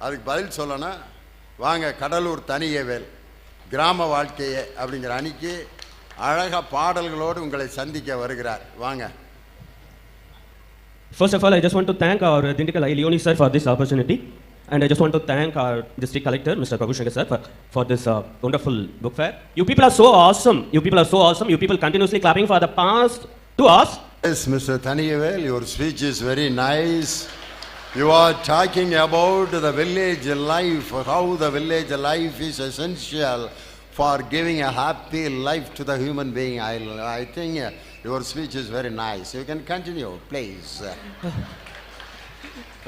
அதுக்கு பதில் சொல்லணும். வாங்க, கடலூர் தனியவேல் கிராம வாழ்க்கையே அப்படிங்கிற அணிக்கு அழகா பாடல்களோடு உங்களை சந்திக்க வருகிறார். வாங்க. First of all, I just want to thank our Dindigul I. Leone sir for this opportunity, and I just want to thank our district collector, Mr. Prabhu Shankar sir, for this wonderful book fair. You people are so awesome. You people are so awesome. You people continuously clapping for the past 2 hours. Yes, Mr. Taniyavel, your speech is very nice. You are talking about the village life, how the village life is essential for giving a happy life to the human being. I think your speech is very nice. You can continue, please.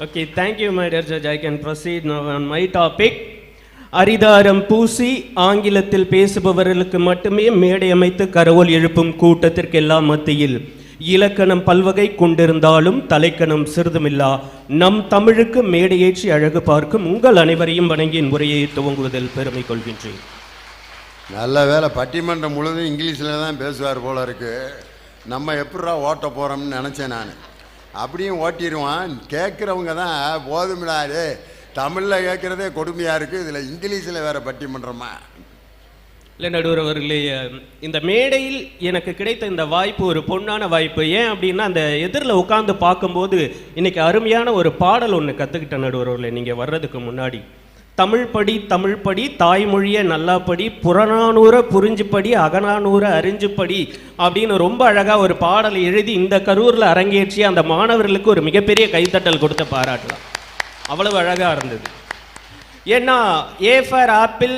Okay, thank you, my dear judge. I can proceed now on my topic. அரிதாரம் பூசி ஆங்கிலத்தில் பேசுபவர்களுக்கு மட்டுமே மேடை அமைத்து கரவொல் எழுப்பும் கூட்டத்திற்கெல்லாம் மத்தியில் இலக்கணம் பல்வகை கொண்டிருந்தாலும் தலைக்கணம் சிறிதுமில்லா நம் தமிழுக்கு மேடையேற்றி அழகு பார்க்கும் உங்கள் அனைவரையும் வணங்கி என் உரையை துவங்குவதில் பெருமை கொள்கின்றேன். நல்ல வேலை, பட்டிமன்றம் முழுவதும் இங்கிலீஷில் தான் பேசுவார் போல இருக்கு. நம்ம எப்படா ஓட்ட போகிறோம்னு நினச்சேன் நான். அப்படியும் ஓட்டிடுவான். கேட்குறவங்க தான் போதுமிடாது, தமிழில் கேட்குறதே கொடுமையாக இருக்குது, இதில் இங்கிலீஷில் வேறு பட்டிமன்றமா? இல்லை நடுவர் அவர்களே, இந்த மேடையில் எனக்கு கிடைத்த இந்த வாய்ப்பு ஒரு பொன்னான வாய்ப்பு. ஏன் அப்படின்னா, அந்த எதிரில் உட்காந்து பார்க்கும்போது இன்றைக்கி அருமையான ஒரு பாடல் ஒன்று கற்றுக்கிட்டேன் நடுவர் அவர்களே. நீங்கள் வர்றதுக்கு முன்னாடி தமிழ் படி தாய்மொழியை நல்லா படி, புறநானூரை புரிஞ்சுப்படி, அகநானூரை அறிஞ்சுப்படி அப்படின்னு ரொம்ப அழகாக ஒரு பாடலை எழுதி இந்த கரூரில் அரங்கேற்றி அந்த மாணவர்களுக்கு ஒரு மிகப்பெரிய கைத்தட்டல் கொடுத்த பாராட்டலாம். அவ்வளவு அழகாக இருந்தது. ஏன்னா A for apple,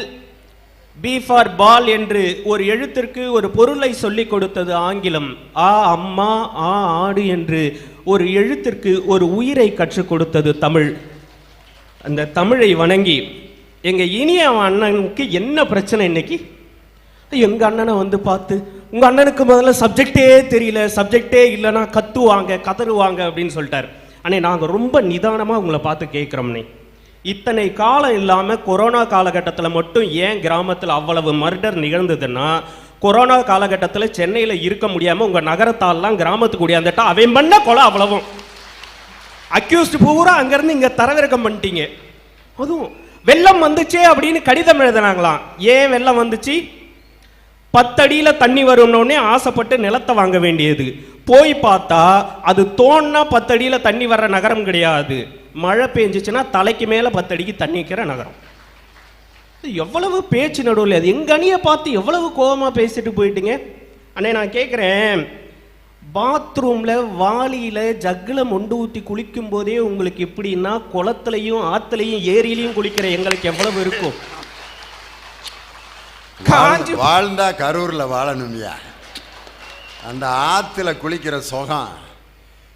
B for ball என்று ஒரு எழுத்திற்கு ஒரு பொருளை சொல்லி கொடுத்தது ஆங்கிலம். ஆ அம்மா, ஆ ஆடு என்று ஒரு எழுத்திற்கு ஒரு உயிரை கற்றுக் கொடுத்தது தமிழ். அந்த தமிழை வணங்கி எங்கள் இனிய அண்ணனுக்கு என்ன பிரச்சனை இன்னைக்கு? எங்கள் அண்ணனை வந்து பார்த்து, உங்கள் அண்ணனுக்கு முதல்ல சப்ஜெக்டே தெரியல, சப்ஜெக்டே இல்லைன்னா கத்துவாங்க கதறுவாங்க அப்படின்னு சொல்லிட்டார். அண்ணே, நாங்கள் ரொம்ப நிதானமாக உங்களை பார்த்து கேட்குறோம்னே, இத்தனை காலம் இல்லாமல் கொரோனா காலகட்டத்தில் மட்டும் ஏன் கிராமத்தில் அவ்வளவு மர்டர் நிகழ்ந்ததுன்னா, கொரோனா காலகட்டத்தில் சென்னையில் இருக்க முடியாமல் உங்கள் நகரத்தால்லாம் கிராமத்துக்கு கூடியாந்துட்டா அவன் பண்ண கொலை அவ்வளவும் அக்யூஸ்டு பூரா அங்கேருந்து இங்கே தரவிறக்கம் பண்ணிட்டீங்க. அதுவும் வெள்ளம் வந்துச்சே அப்படின்னு கடிதம் எழுதினாங்களாம். ஏன் வெள்ளம் வந்துச்சு? 10 அடியில் தண்ணி வரும்னோடனே ஆசைப்பட்டு நிலத்தை வாங்க வேண்டியது. போய் பார்த்தா அது தோன்னா 10 அடியில் தண்ணி வர்ற நகரம் கிடையாது. மழை பெஞ்சிச்சுன்னா தலைக்கு மேலே 10 அடிக்கு தண்ணி வைக்கிற நகரம். எவ்வளவு பேச்சு நடுவில், அது எங்கள் அணியை பார்த்து எவ்வளவு கோபமாக பேசிட்டு போயிட்டீங்க. அண்ணே, நான் கேட்குறேன், பாத்ரூமில் வாளியில் ஜக்கில் மொண்டு ஊற்றி குளிக்கும் போதே உங்களுக்கு எப்படின்னா, குளத்துலையும் ஆற்றுலையும் ஏரியிலையும் குளிக்கிற எங்களுக்கு எவ்வளவு இருக்கும்? வாழ்ந்தா கரூரில் வாழணும்யா. அந்த ஆற்றுல குளிக்கிற சுகம்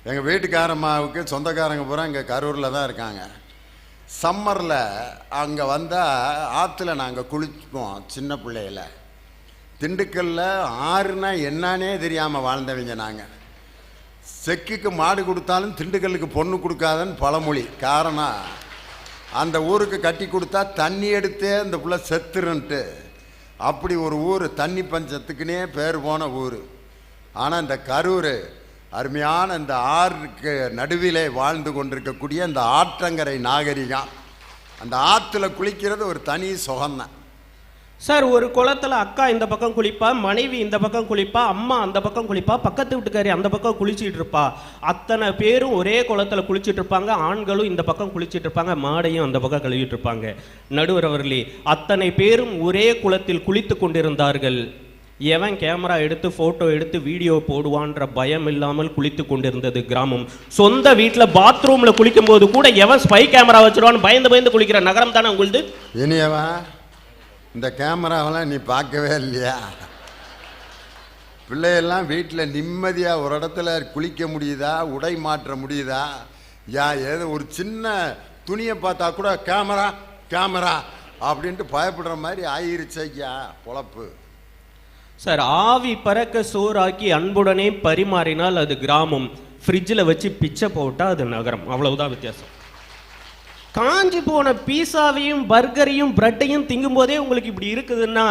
எங்கள் வீட்டுக்காரம்மாவுக்கு சொந்தக்காரங்க பூரா இங்கே கரூரில் தான் இருக்காங்க. சம்மரில் அங்கே வந்தால் ஆற்றுல நாங்கள் குளிப்போம். சின்ன பிள்ளையில திண்டுக்கல்ல ஆறுனா என்னானே தெரியாமல் வாழ்ந்தவங்க நாங்கள். செக்குக்கு மாடு கொடுத்தாலும் திண்டுக்கல்லுக்கு பொண்ணு கொடுக்காதன்னு பழமொழி. காரணம், அந்த ஊருக்கு கட்டி கொடுத்தா தண்ணி எடுத்தே அந்த புள்ள செத்துருன்ட்டு. அப்படி ஒரு ஊர், தண்ணி பஞ்சத்துக்குன்னே பேர் போன ஊர். ஆனால் இந்த கரூர் அருமையான இந்த ஆறுக்கு நடுவிலே வாழ்ந்து கொண்டிருக்கக்கூடிய இந்த ஆற்றங்கரை நாகரிகம். அந்த ஆற்றுல குளிக்கிறது ஒரு தனி சுகம்தான் சார். ஒரு குளத்தில் அக்கா இந்த பக்கம் குளிப்பா, மனைவி இந்த பக்கம் குளிப்பா, அம்மா அந்த பக்கம் குளிப்பா, பக்கத்து வீட்டுக்காரி அந்த பக்கம் குளிச்சுட்டு இருப்பா. அத்தனை பேரும் ஒரே குளத்தில் குளிச்சுட்டு இருப்பாங்க. ஆண்களும் இந்த பக்கம் குளிச்சுட்டு இருப்பாங்க, மாடையும் அந்த பக்கம் கழுவிட்டு இருப்பாங்க. நடுவர் அவர்களே, அத்தனை பேரும் ஒரே குளத்தில் குளித்து கொண்டிருந்தார்கள். எவன் கேமரா எடுத்து ஃபோட்டோ எடுத்து வீடியோ போடுவான்ற பயம் இல்லாமல் குளித்து கொண்டிருந்தது கிராமம். சொந்த வீட்டில் பாத்ரூமில் குளிக்கும் போது கூட எவன் ஸ்பை கேமரா வச்சிருவான்னு பயந்து குளிக்கிற நகரம் தானே உங்களுது. இனியவா, இந்த கேமராவெல்லாம் நீ பார்க்கவே இல்லையா? பிள்ளையெல்லாம் வீட்டில் நிம்மதியாக ஒரு இடத்துல குளிக்க முடியுதா, உடை மாற்ற முடியுதா? ஏதோ ஒரு சின்ன துணியை பார்த்தா கூட கேமரா கேமரா அப்படின்ட்டு பயப்படுற மாதிரி ஆயிருச்சையா பொழப்பு. சார், ஆவி பறக்க சோறாக்கி அன்புடனே பரிமாறினால் அது கிராமம். ஃப்ரிட்ஜில் வச்சு பிச்சை போட்டால் அது நகரம். அவ்வளவுதான் வித்தியாசம். காஞ்சி போன பீஸாவையும் பர்கரையும் பிரெட்டையும் திங்கும் போதே உங்களுக்கு இப்படி இருக்குதுன்னா,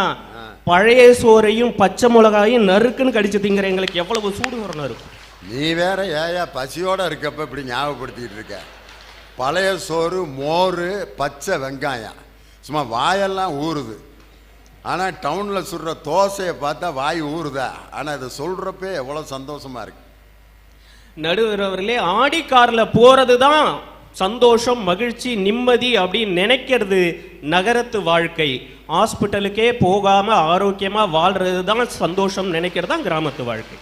பழைய சோறையும் பச்சை மிளகாயும் நறுக்குன்னு கடிச்சு திங்கிற எங்களுக்கு எவ்வளவு சூடு வரணும் இருக்கும். நீ வேற ஏயா பசியோட இருக்கப்ப இப்படி ஞாபகப்படுத்திட்டு இருக்க. பழைய சோறு, மோர், பச்சை வெங்காயம், சும்மா வாயெல்லாம் ஊறுது. ஆனால் டவுனில் சுடுற தோசையை பார்த்தா வாய் ஊறுதா? ஆனால் இதை சொல்கிறப்ப எவ்வளோ சந்தோஷமாக இருக்கு. நடுவர் அவர்களே, ஆடி காரில் போகிறது தான் சந்தோஷம், மகிழ்ச்சி, நிம்மதி அப்படின்னு நினைக்கிறது நகரத்து வாழ்க்கை. ஹாஸ்பிட்டலுக்கே போகாமல் ஆரோக்கியமாக வாழ்கிறது தான் சந்தோஷம் நினைக்கிறது தான் கிராமத்து வாழ்க்கை.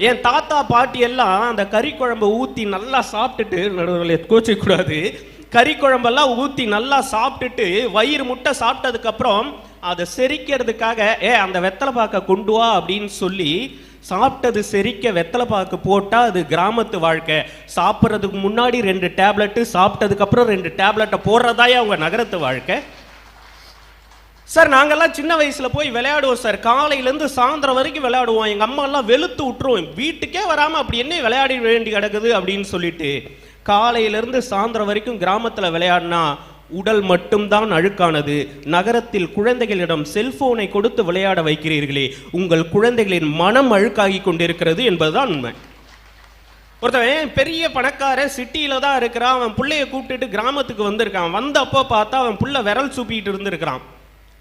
என் தாத்தா பாட்டி எல்லாம் அந்த கறி குழம்பை ஊற்றி நல்லா சாப்பிட்டுட்டு, நடுவர்களே கோச்சிக்கூடாது, கறி குழம்பெல்லாம் ஊற்றி நல்லா சாப்பிட்டுட்டு வயிறு முட்டை சாப்பிட்டதுக்கப்புறம் அதை செரிக்கிறதுக்காக அந்த வெத்தலை பாக்க கொண்டு வா அப்படின்னு சொல்லி சாப்பிட்டது செரிக்க வெத்தலை பாக்கு போட்டால் அது கிராமத்து வாழ்க்கை. சாப்பிட்றதுக்கு முன்னாடி 2 டேப்லெட்டு, சாப்பிட்டதுக்கப்புறம் 2 டேப்லெட்டை போடுறதாயே அவங்க நகரத்து வாழ்க்கை. சார் நாங்கெல்லாம் சின்ன வயசில் போய் விளையாடுவோம் சார். காலையிலேருந்து சாயந்தரம் வரைக்கும் விளையாடுவோம். எங்கள் அம்மா எல்லாம் வெளுத்து விட்டுருவோம், வீட்டுக்கே வராமல் அப்படி என்ன விளையாடி வேண்டி கிடக்குது அப்படின்னு சொல்லிட்டு. காலையிலேருந்து சாயந்தரம் வரைக்கும் கிராமத்தில் விளையாடினா உடல் மட்டும்தான் அழுக்கானது. நகரத்தில் குழந்தைகளிடம் செல்போனை கொடுத்து விளையாட வைக்கிறீர்களே, உங்கள் குழந்தைகளின் மனம் அழுக்காகி கொண்டிருக்கிறது என்பதுதான் உண்மை. ஒருத்தவன் பெரிய பணக்கார சிட்டியில தான் இருக்கிறான், அவன் பிள்ளைய கூப்பிட்டுட்டு கிராமத்துக்கு வந்திருக்கான். வந்தப்போ பார்த்தா அவன் புள்ள விரல் சூப்பிட்டு இருந்திருக்கிறான்.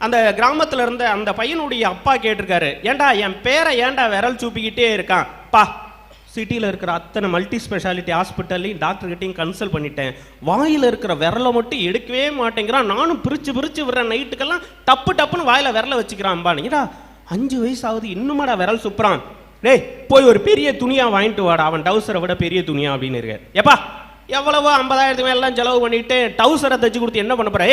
அந்த கிராமத்தில் இருந்த அந்த பையனுடைய அப்பா கேட்டிருக்காரு, ஏண்டா என் பேரை ஏண்டா விரல் சூப்பிக்கிட்டே இருக்கான்? பா, சிட்டியில் இருக்கிற அத்தனை மல்டி ஸ்பெஷாலிட்டி ஹாஸ்பிட்டல்லையும் டாக்டர்கிட்டையும் கன்சல்ட் பண்ணிட்டேன், வாயில் இருக்கிற விரலை மட்டும் எடுக்கவே மாட்டேங்கிறான். நானும் பிரித்து விடுறேன், நைட்டுக்கெல்லாம் டப்புன்னு வாயில் விரலை வச்சுக்கிறான்பா. நீடா 5 வயசு ஆகுது இன்னுமாடா விரல் சுப்புறான்? டேய் போய் ஒரு பெரிய துணியாக வாங்கிட்டு வாடா, அவன் டவுசரை விட பெரிய துணியா அப்படின்னு இருக்கார். எப்பா எவ்வளவோ 50,000 மேலாம் செலவு பண்ணிட்டு டவுசரை தைச்சு கொடுத்து என்ன பண்ண போற?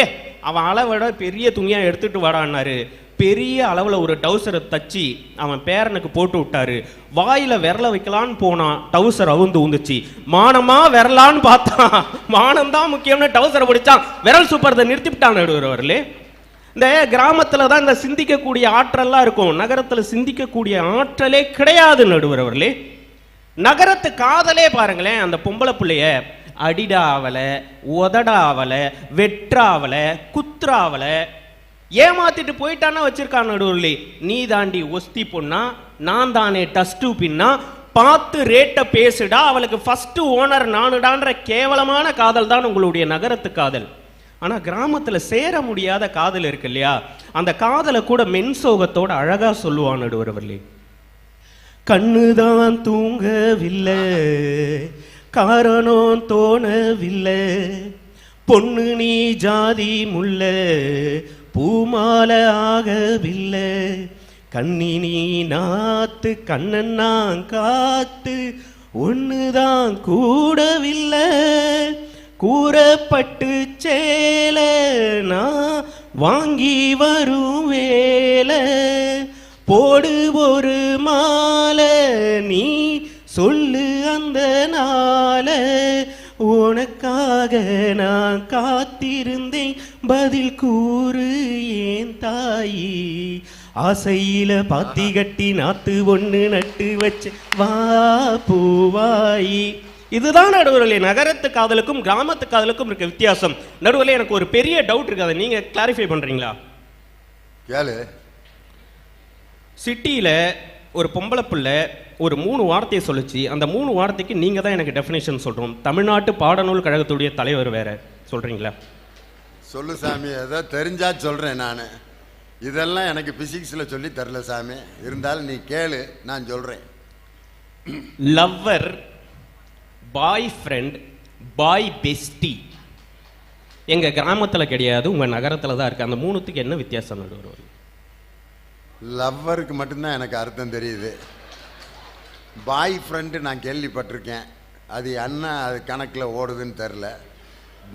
அவன் அளவோட பெரிய துணியாக எடுத்துட்டு வாடான்னாரு. பெரிய அளவில் ஒரு டவுசரை தச்சு அவன் பேரனுக்கு போட்டு விட்டாரு. வாயில விரல வைக்கலான்னு போனான், டவுசர் அவுந்து ஊந்துச்சு. மானமா விரலான்னு பார்த்தான், மானம் தான் முக்கியம்னு டவுசரை பிடிச்சான், விரல் சூப்பரத்தை நிறுத்திவிட்டான். நடுவர்களே, இந்த கிராமத்தில் தான் இந்த சிந்திக்கக்கூடிய ஆற்றல்லாம் இருக்கும், நகரத்தில் சிந்திக்கக்கூடிய ஆற்றலே கிடையாது. நடுவர்களே, நகரத்து காதலே பாருங்களேன், அந்த பொம்பளை பிள்ளைய அடிடா ஆவலை, உதடா ஆவலை, வெற்றாவலை, குத்ராவலை ஏமாத்திட்டு போயிட்டானா வச்சிருக்கான். நடுவர்களே, நீ தாண்டி ஒஸ்தி பொண்ணா, நான் தானே டஸ்டு பின்னா, பார்த்து ரேட்டை பேசுடா, அவளுக்கு ஃபர்ஸ்ட் ஓனர் நானுடான்ற கேவலமான காதல் தான் உங்களுடைய நகரத்து காதல். ஆனால் கிராமத்தில் சேர முடியாத காதல் இருக்கு இல்லையா, அந்த காதலை கூட மென்சோகத்தோட அழகா சொல்லுவான். நடுவர்களே, கண்ணுதான் தூங்கவில்லை, காரணம் தோணவில்லை, பொண்ணு நீ ஜாதி முல்ல, பூமால ஆகவில்லை, கண்ணினி நாத்து கண்ணன்னான் காத்து, ஒண்ணுதான் கூடவில்லை, கூறப்பட்டு சேல நான் வாங்கி வரும் வேலை, போடு ஒரு மாலை நீ சொல்லு அந்த நாள, உனக்காக நான் காத்திருந்தேன் பதில் கூறு ஏன் தாயி, ஆசையில பாத்தி கட்டி நாத்து ஒண்ணு நட்டு வச்சு வா பூவாயி. இதுதான் நடுவர்களே நகரத்து காதலுக்கும் கிராமத்து காதலுக்கும் இருக்க வித்தியாசம். நடுவர்களே, எனக்கு ஒரு பெரிய டவுட் இருக்கு, அதை நீங்க கிளாரிஃபை பண்றீங்களா? கேளு. சிட்டியில ஒரு பொம்பளை பிள்ளை ஒரு 3 வார்த்தையை சொல்லிச்சு, அந்த 3 வார்த்தைக்கு நீங்க தான் எனக்கு டெஃபினேஷன் சொல்றோம். தமிழ்நாட்டு பாடநூல் கழகத்துடைய தலைவர் வேற, சொல்றீங்களா? சொல்லு சாமி, ஏதோ தெரிஞ்சா சொல்றேன் நான். இதெல்லாம் எனக்கு பிசிக்ஸில் சொல்லி தரல சாமி, இருந்தாலும் நீ கேளு, நான் சொல்றேன். லவ்வர், பாய் ஃப்ரெண்ட், பாய் பெஸ்டி. எங்க கிராமத்தில் கிடையாது, உங்க நகரத்தில் தான் இருக்கு. அந்த 3த்துக்கு என்ன வித்தியாசம்? நடுவர், லவ்வருக்கு மட்டும்தான் எனக்கு அர்த்தம் தெரியுது. பாய் ஃப்ரெண்டு நான் கேள்விப்பட்டிருக்கேன், அது என்ன அது கணக்கில் ஓடுதுன்னு தெரில.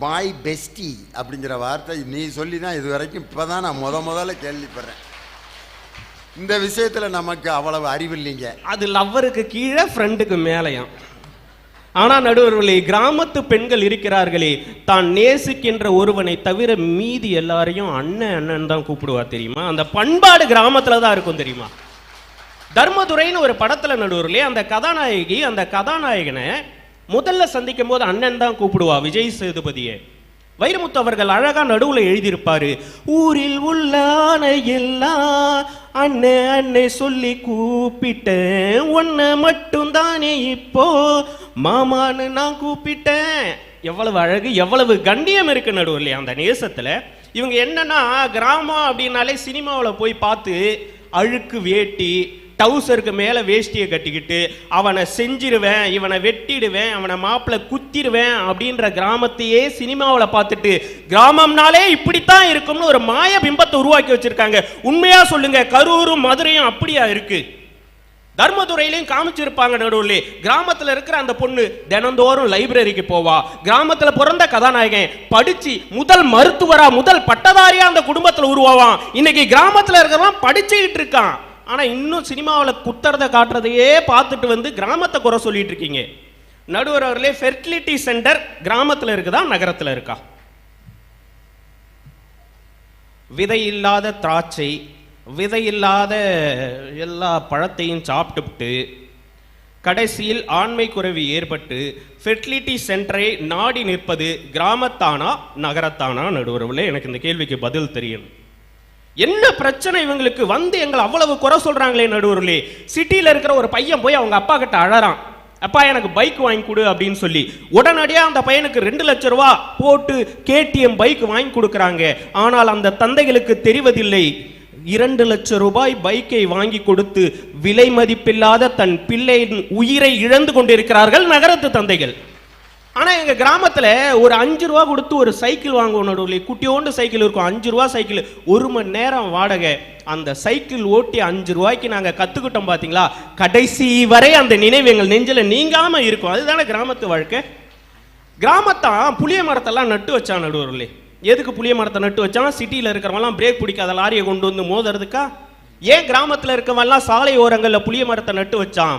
பாய் பெஸ்டி அப்படிங்கிற வார்த்தை நீ சொல்லி தான் இது வரைக்கும் இப்போ தான் நான் முதல்ல கேள்விப்படுறேன். இந்த விஷயத்தில் நமக்கு அவ்வளவு அறிவு இல்லைங்க. அது லவ்வருக்கு கீழே ஃப்ரெண்டுக்கு மேலையாம். ஆனால் நடுவர்களே, கிராமத்து பெண்கள் இருக்கிறார்களே, தான் நேசிக்கின்ற ஒருவனை தவிர மீதி எல்லாரையும் அண்ணன் தான் கூப்பிடுவா தெரியுமா? அந்த பண்பாடு கிராமத்தில் தான் இருக்கும் தெரியுமா? தர்மதுரைன்னு ஒரு படத்தில் நடுவர்களே, அந்த கதாநாயகி அந்த கதாநாயகனை முதல்ல சந்திக்கும் போது அண்ணன் தான் கூப்பிடுவா, விஜய் சேதுபதியை. வைரமுத்து அவர்கள் அழகா நடுவில் எழுதியிருப்பாரு, ஊரில் உள்ள ஆனை எல்லாம் அண்ணே அண்ணே சொல்லி கூப்பிட்டேன், உன்னை மட்டும் தானே இப்போ மாமான்னு நான் கூப்பிட்டேன். எவ்வளவு அழகு, எவ்வளவு கண்ணியம் இருக்கு நடுவில் அந்த நேசத்துல. இவங்க என்னன்னா, கிராமம் அப்படின்னாலே சினிமாவில் போய் பார்த்து அழுக்கு வேட்டி, டவுசருக்கு மேல வேஷ்டியை கட்டிக்கிட்டு அவனை செஞ்சிருவேன், இவனை வெட்டிடுவேன், அவனை மாப்பிள்ள குத்திடுவேன் அப்படின்ற கிராமத்தையே சினிமாவில் பார்த்துட்டு கிராமம்னாலே இப்படித்தான் இருக்கும்னு ஒரு மாய பிம்பத்தை உருவாக்கி வச்சிருக்காங்க. உண்மையா சொல்லுங்க, கரூரும் மதுரையும் அப்படியா இருக்கு? தர்மதுரையிலையும் காமிச்சிருப்பாங்க நடுவில். கிராமத்தில் இருக்கிற அந்த பொண்ணு தினந்தோறும் லைப்ரரிக்கு போவா, கிராமத்தில் பிறந்த கதாநாயகன் படிச்சு முதல் மருத்துவரா, முதல் பட்டதாரியா அந்த குடும்பத்தில் உருவாவான். இன்னைக்கு கிராமத்தில் இருக்கிறவன் படிச்சுக்கிட்டு இருக்கான். ஆனா இன்னும் சினிமாவில் குத்துறதை காட்டுறதையே பார்த்துட்டு வந்து கிராமத்தை குறை சொல்லிட்டு இருக்கீங்க. நடுவர் அவர்களே, ஃபெர்டிலிட்டி சென்டர் கிராமத்தில் இருக்குதா நகரத்தில் இருக்கா? விதை இல்லாத திராட்சை, விதையில்லாத எல்லா பழத்தையும் சாப்பிட்டுவிட்டு கடைசியில் ஆண்மை குறைவு ஏற்பட்டு ஃபெர்டிலிட்டி சென்டரை நாடி நிற்பது கிராமத்தானா நகரத்தானா? நடுவர்களே, எனக்கு இந்த கேள்விக்கு பதில் தெரியும். என்ன பிரச்சனை இவங்களுக்கு? வந்து எங்களை அவ்வளவு குறை சொல்றாங்களே நடுவர்களே. சிட்டியில் இருக்கிற ஒரு பையன் போய் அவங்க அப்பா கிட்ட அழறான், அப்பா எனக்கு பைக் வாங்கி கொடு அப்படின்னு சொல்லி. உடனடியாக அந்த பையனுக்கு 2 லட்சம் ரூபா போட்டு KTM பைக் வாங்கி கொடுக்குறாங்க. ஆனால் அந்த தந்தைகளுக்கு தெரிவதில்லை, 2 லட்சம் ரூபாய் பைக்கை வாங்கி கொடுத்து விலை மதிப்பில்லாத தன் பிள்ளையின் உயிரை இழந்து கொண்டிருக்கிறார்கள் நகரத்து தந்தைகள். ஆனா எங்க கிராமத்துல ஒரு 5 ரூபா கொடுத்து ஒரு சைக்கிள் வாங்குவோம் நடுவில். குட்டியோண்டு சைக்கிள் இருக்கும், 5 ரூபா சைக்கிள், 1 மணி நேரம் வாடகை. அந்த சைக்கிள் ஓட்டி 5 ரூபாய்க்கு நாங்க கத்துக்கிட்டோம் பாத்தீங்களா? கடைசி வரை அந்த நினைவு எங்கள் நெஞ்சில நீங்காம இருக்கும். அதுதானே கிராமத்து வாழ்க்கை. கிராமத்தான் புளிய மரத்தெல்லாம் நட்டு வச்சான் நடுவர்களே. எதுக்கு புளிய மரத்தை நட்டு வச்சான்? சிட்டியில் இருக்கிறவங்களாம் பிரேக் பிடிக்காத லாரியை கொண்டு வந்து மோதுறதுக்கா? ஏன் கிராமத்தில் இருக்கவெல்லாம் சாலை ஓரங்களில் புளிய மரத்தை நட்டு வச்சான்?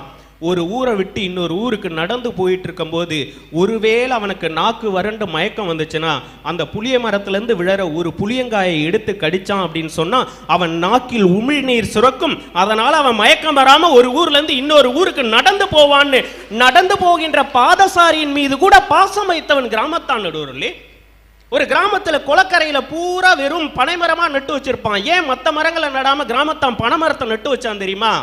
ஒரு ஊரை விட்டு இன்னொரு ஊருக்கு நடந்து போயிட்டு இருக்கும் போது ஒருவேளை அவனுக்கு நாக்கு வறண்டு மயக்கம் வந்துச்சுன்னா அந்த புளிய மரத்திலிருந்து விழற ஒரு புளியங்காயை எடுத்து கடிச்சான் அப்படின்னு சொன்னா அவன் நாக்கில் உமிழ்நீர் சுரக்கும். அதனால அவன் மயக்கம் வராம ஒரு ஊர்ல இருந்து இன்னொரு ஊருக்கு நடந்து போவான்னு நடந்து போகின்ற பாதசாரியின் மீது கூட பாசம் வைத்தவன் கிராமத்தான் நடுவர்களே. ஒரு கிராமத்துல குளக்கரையில பூரா வெறும் பனைமரமா நட்டு வச்சிருப்பான். ஏன் மற்ற மரங்களை நடாம கிராமத்தான் பனைமரத்தை நட்டு வச்சான் தெரியுமா?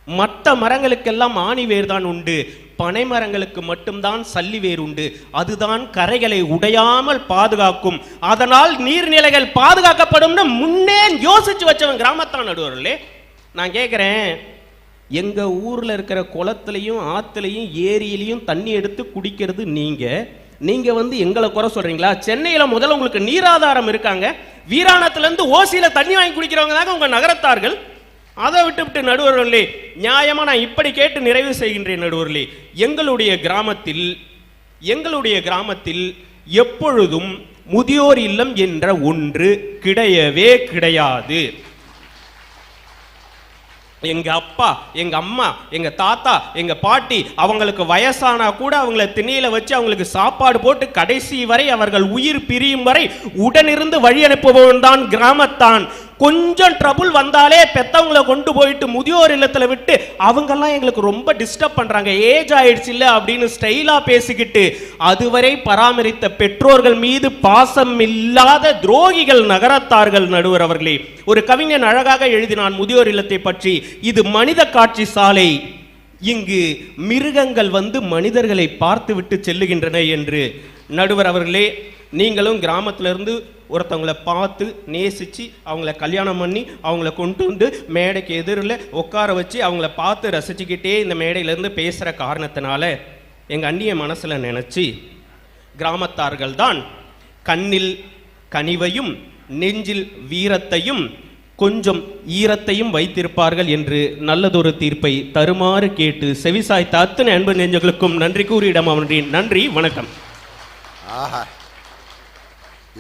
மற்ற மரங்களுக்கெல்லாம் ஆணி வேர் தான் உண்டு, பனை மரங்களுக்கு மட்டும்தான் சல்லி வேர் உண்டு. அதுதான் கரைகளை உடையாமல் பாதுகாக்கும். அதனால் நீர்நிலைகள் பாதுகாக்கப்படும் முன்னே யோசிச்சு வச்சவன் கிராமத்தான் நடுவர்களே. நான் கேட்கிறேன், எங்க ஊர்ல இருக்கிற குளத்திலையும் ஆத்துலையும் ஏரியிலையும் தண்ணி எடுத்து குடிக்கிறது நீங்க வந்து எங்களை குறை சொல்றீங்களா? சென்னையில முதல்ல உங்களுக்கு நீராதாரம் இருக்காங்க, வீராணத்துல இருந்து ஓசியில தண்ணி வாங்கி குடிக்கிறவங்க தாங்க உங்க நகரத்தார்கள். அதை விட்டு நடுவர்களே, நியாயமா நான் இப்படி கேட்டு நிறைவு செய்கின்றேன் நடுவர்களே. எங்களுடைய கிராமத்தில் எப்பொழுதும் முதியோர் இல்லம் என்ற ஒன்று கிடையவே கிடையாது. எங்க அப்பா, எங்க அம்மா, எங்க தாத்தா, எங்க பாட்டி அவங்களுக்கு வயசானா கூட அவங்களை திணையில வச்சு அவங்களுக்கு சாப்பாடு போட்டு கடைசி வரை அவர்கள் உயிர் பிரியும் வரை உடனிருந்து வழி அனுப்புபவன் தான் கிராமத்தான். கொஞ்சம் ட்ரபுள் வந்தாலே பெத்தவங்களை கொண்டு போயிட்டு முதியோர் இல்லத்துல விட்டு அவங்கெல்லாம் எங்களுக்கு ரொம்ப டிஸ்டர்ப் பண்றாங்க, ஏஜ் ஆயிடுச்சு இல்ல அப்படின்னு ஸ்டைலா பேசிக்கிட்டு அதுவரை பராமரித்த பெற்றோர்கள் மீது பாசம் இல்லாத துரோகிகள் நகரத்தார்கள் நடுவர் அவர்களே. ஒரு கவிஞன் அழகாக எழுதினான் முதியோர் இல்லத்தை பற்றி, இது மனித காட்சி சாலை, இங்கு மிருகங்கள் வந்து மனிதர்களை பார்த்து விட்டு செல்லுகின்றன என்று. நடுவர் அவர்களே, நீங்களும் கிராமத்திலிருந்து ஒருத்தவங்களை பார்த்து நேசித்து அவங்கள கல்யாணம் பண்ணி அவங்கள கொண்டு வந்து மேடைக்கு எதிரில் உட்கார வச்சு அவங்கள பார்த்து ரசிச்சுக்கிட்டே இந்த மேடையிலேருந்து பேசுகிற காரணத்தினால எங்கள் அண்ணிய மனசில் நினச்சி கிராமத்தார்கள் தான் கண்ணில் கனிவையும் நெஞ்சில் வீரத்தையும் கொஞ்சம் ஈரத்தையும் வைத்திருப்பார்கள் என்று நல்லதொரு தீர்ப்பை தருமாறு கேட்டு செவிசாய்த்த அத்தனை அன்பு நெஞ்சங்களுக்கும் நன்றி கூறி இடம் அவனின் நன்றி, வணக்கம். ஆஹா,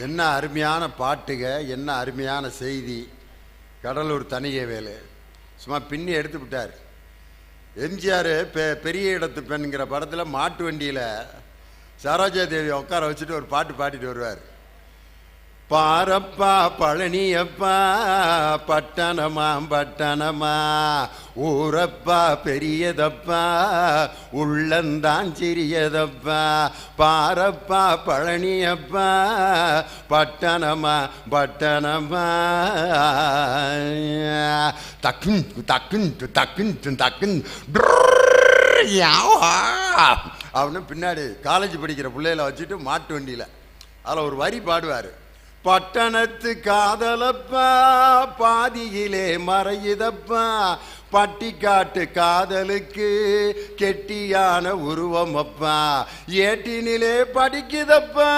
என்ன அருமையான பாட்டுக, என்ன அருமையான செய்தி. கடலூர் தனியவேலு சும்மா பின்னி எடுத்து விட்டார். எம்ஜிஆர் பெரிய இடத்து பெண்ங்கிற படத்தில் மாட்டு வண்டியில் சரோஜா தேவி உட்கார வச்சுட்டு ஒரு பாட்டு பாடிட்டு வருவார். பாரப்பா பழனியப்பா பட்டணமா பட்டணமா ஊரப்பா பெரியதப்பா உள்ளந்தான் சிறியதப்பா பாரப்பா பழனியப்பா பட்டணமா பட்டணமா டக்குன் டக்குன் டக்குன் டக்குன் அப்படின்னு பின்னாடி காலேஜ் படிக்கிற பிள்ளைகளை வச்சுட்டு மாட்டு வண்டியில் அதில் ஒரு வரி பாடுவார். பட்டணத்து காதலப்பா பாதியிலே மறையுதப்பா, பட்டிக்காட்டு காதலுக்கு கெட்டியான உருவமப்பா, ஏட்டினிலே படிக்குதப்பா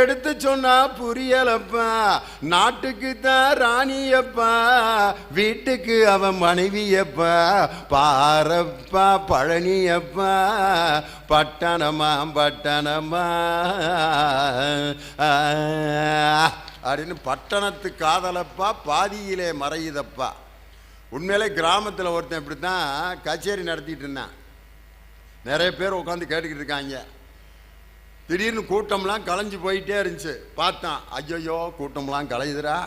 எடுத்து சொன்னா புரியலப்பா, நாட்டுக்கு தான் ராணியப்பா வீட்டுக்கு அவன் மனைவியப்பா, பாரப்பா பழனியப்பா பட்டணமா பட்டணமா அப்படின்னு பட்டணத்து காதலப்பா பாதியிலே மறையுதப்பா. உண்மையிலே கிராமத்தில் ஒருத்தன் இப்படி தான் கச்சேரி நடத்திட்டு இருந்தான். நிறைய பேர் உட்காந்து கேட்டுக்கிட்டு இருக்காங்க. திடீர்னு கூட்டம்லாம் கலைஞ்சு போயிட்டே இருந்துச்சு. பார்த்தான், ஐயோ கூட்டம்லாம் கலையுதுரா,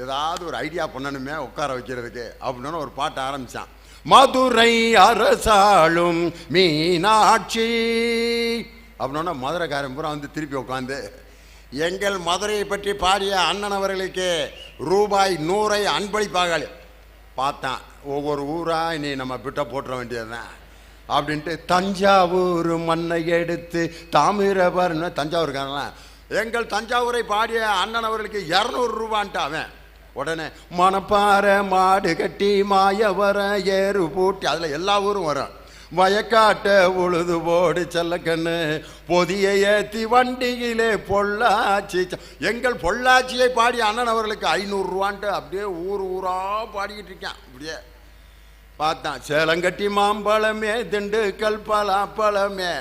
ஏதாவது ஒரு ஐடியா பண்ணணுமே உட்கார வைக்கிறதுக்கு அப்படின்னு ஒரு பாட்டு ஆரம்பித்தான். மதுரை அரசாளும் மீனாட்சி அப்படின்னா மதுரைக்காரன் பூரா வந்து திருப்பி உட்காந்து எங்கள் மதுரையை பற்றி பாடிய அண்ணன் அவர்களுக்கு ரூபாய் 100 அன்பளிப்பாக பார்த்தான். ஒவ்வொரு ஊராக இனி நம்ம பிட்ட போட்டுற வேண்டியதுதான் அப்படின்ட்டு தஞ்சாவூர் மண்ணை எடுத்து தாமிரபரணி தஞ்சாவூருக்காரன் எங்கள் தஞ்சாவூரை பாடிய அண்ணன் அவர்களுக்கு 200 ரூபான்ட்டு அவன் உடனே மணப்பாறை மாடு கட்டி மாயவர ஏறு பூட்டி அதில் எல்லா ஊரும் வரும். வயக்காட்ட உழுது போடு செல்லக்கண்ணு பொதிய ஏற்றி வண்டியிலே பொள்ளாச்சி எங்கள் பொள்ளாச்சியை பாடி அண்ணன் அவர்களுக்கு 500 ரூபான்ட்டு அப்படியே ஊர் ஊராக பாடிக்கிட்டு இருக்கான். இப்படியே பார்த்தான். சேலங்கட்டி மாம்பழமே திண்டுக்கல் பலாப்பழமே,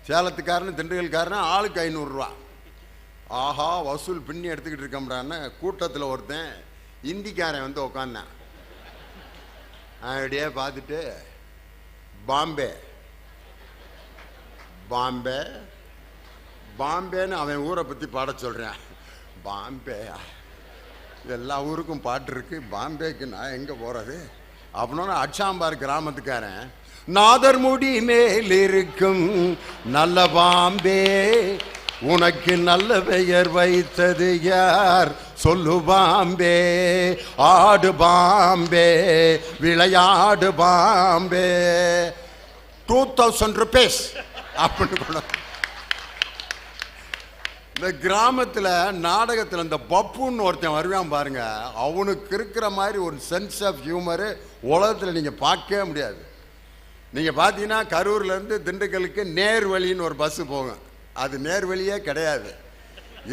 சேலத்துக்காரனு திண்டுக்கல்காரன் ஆளுக்கு 500 ரூபா. ஆஹா வசூல் பின்னி எடுத்துக்கிட்டு இருக்கோம்டான்னு கூட்டத்தில் ஒருத்தன் இந்திக்காரன் வந்து உக்காந்தான். அப்படியே பார்த்துட்டு பாம்பே பாம்பே பாம்பேன்னு அவன் ஊரை பற்றி பாட சொல்கிறேன். பாம்பே எல்லா ஊருக்கும் பாட்டு இருக்கு, பாம்பேக்கு நான் எங்கே போகிறது அப்படின்னு அச்சாம்பார் கிராமத்துக்காரன். நாதர்முடி மேல் இருக்கும் நல்ல பாம்பே உனக்கு நல்ல பெயர் வைத்தது யார் சொல்லு பாம்பே, ஆடு பாம்பே விளையாடு பாம்பே 2000 rupees அப்படின்னு. இந்த கிராமத்தில் நாடகத்தில் இந்த பப்புன்னு ஒருத்தன் வருவான் பாருங்க, அவனுக்கு இருக்கிற மாதிரி ஒரு சென்ஸ் ஆஃப் ஹியூமரு உலகத்தில் நீங்கள் பார்க்கவே முடியாது. நீங்கள் பார்த்தீங்கன்னா கரூர்லேருந்து திண்டுக்கலுக்கு நேர்வழின்னு ஒரு பஸ்ஸு போகும். அது நேர்வழியே கிடையாது,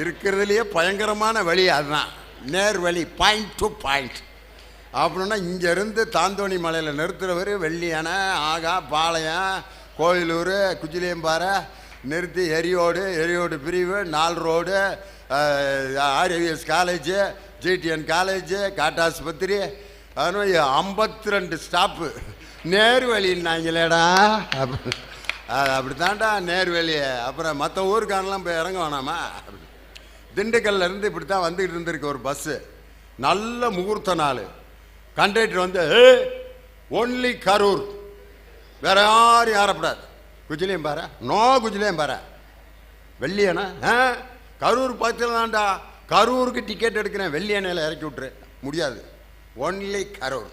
இருக்கிறதுலையே பயங்கரமான வழி அதுதான் நேர்வழி, பாயிண்ட் டு பாயிண்ட். அப்படின்னா இங்கேருந்து தாந்தோணி மலையில் நிறுத்துறவர் வெள்ளியணை ஆகா பாளையம் கோயிலூர் குஜிலியம்பாறை நிறுத்தி எரியோடு பிரிவு 4 ரோடு ஆர்எவிஎஸ் காலேஜு ஜிடிஎன் காலேஜு காட்டாஸ்பத்திரி அது 52 ஸ்டாப்பு நேர்வழின்னாங்களேடா. அப்படி தாண்டா நேர்வழி. அப்புறம் மற்ற ஊருக்காரெல்லாம் போய் இறங்க வேணாமா? திண்டுக்கல்ல இருந்து இப்படி தான் வந்துக்கிட்டு இருந்திருக்கு ஒரு பஸ்ஸு. நல்ல முகூர்த்த நாள். கண்டக்டர் வந்து ஒன்லி கரூர், வேற யாரும் ஏறப்படாது. குஜிலியம் பாரு, நோ குஜிலியம் பாரு வெள்ளியணை கரூர் பக்கத்தில் தான்டா, கரூருக்கு டிக்கெட் எடுக்கிறேன் வெள்ளியணையில் இறக்கி விட்டுரு. முடியாது, ஒன்லி கரூர்.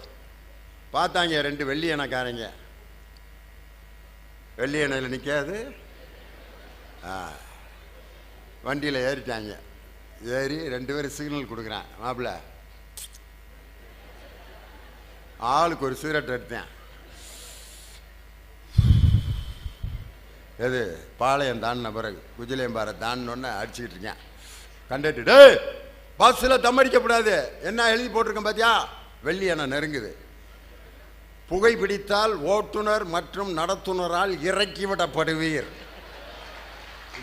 பார்த்தாங்க 2 வெள்ளியணைக்காரங்க, வெள்ளியணையில் நிற்காது, வண்டியில் ஏறிட்டாங்க. ஏறி 2 பேரும் சிக்னல் கொடுக்குறான். மாப்பிள்ள ஆளுக்கு ஒரு சிகரெட் எடுத்தேன். எது பாளையம் தாண்டின பிறகு குஜிலியம்பாறை தாண்டினோன்னு அடிச்சுக்கிட்டு இருக்கேன். கண்டக்டர் பஸ்ஸில் தம்மடிக்கப்படாது என்ன எழுதி போட்டிருக்கேன் பார்த்தியா? வெள்ளியணை நெருங்குது, புகைப்பிடித்தால் ஓட்டுநர் மற்றும் நடத்துனரால் இறக்கிவிடப்படுவீர்.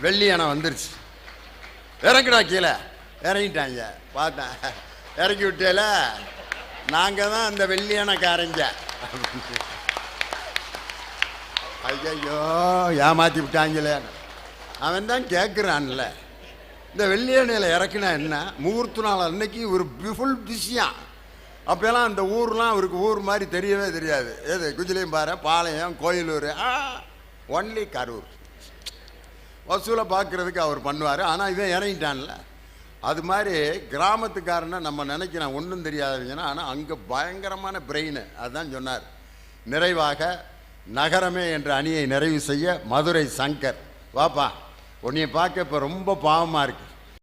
வெள்ளியணை வந்துருச்சு, இறங்கிடா கீழே. இறங்கிட்டாங்க. பார்த்தேன் இறக்கி விட்டேல, நாங்கள் தான் அந்த வெள்ளியணைக்காரங்க. ஐயோ ஏமாற்றி விட்டாங்களே. அவன் தான் கேட்குறான்ல, இந்த வெள்ளியணையில் இறக்குனா என்ன? முகூர்த்த நாள் அன்னைக்கு ஒரு ஃபுல் பிஸியாக. அப்போல்லாம் அந்த ஊர்லாம் அவருக்கு ஊர் மாதிரி தெரியவே தெரியாது. எது குஜிலியம்பாறை பாளையம் கோயிலூர், ஒன்லி கரூர். வசூலை பார்க்குறதுக்கு அவர் பண்ணுவார். ஆனால் இவன் இறங்கிட்டான்ல. அது மாதிரி கிராமத்துக்காரனை நம்ம நினைக்கிறோம் ஒன்றும் தெரியாதவங்கன்னா, ஆனால் அங்கே பயங்கரமான பிரெயின். அதுதான் சொன்னார். நிறைவாக நகரமே என்ற அணியை நிறைவு செய்ய மதுரை சங்கர். வாப்பா, உன்னைய பார்க்க இப்போ ரொம்ப பாவமாக இருக்கு.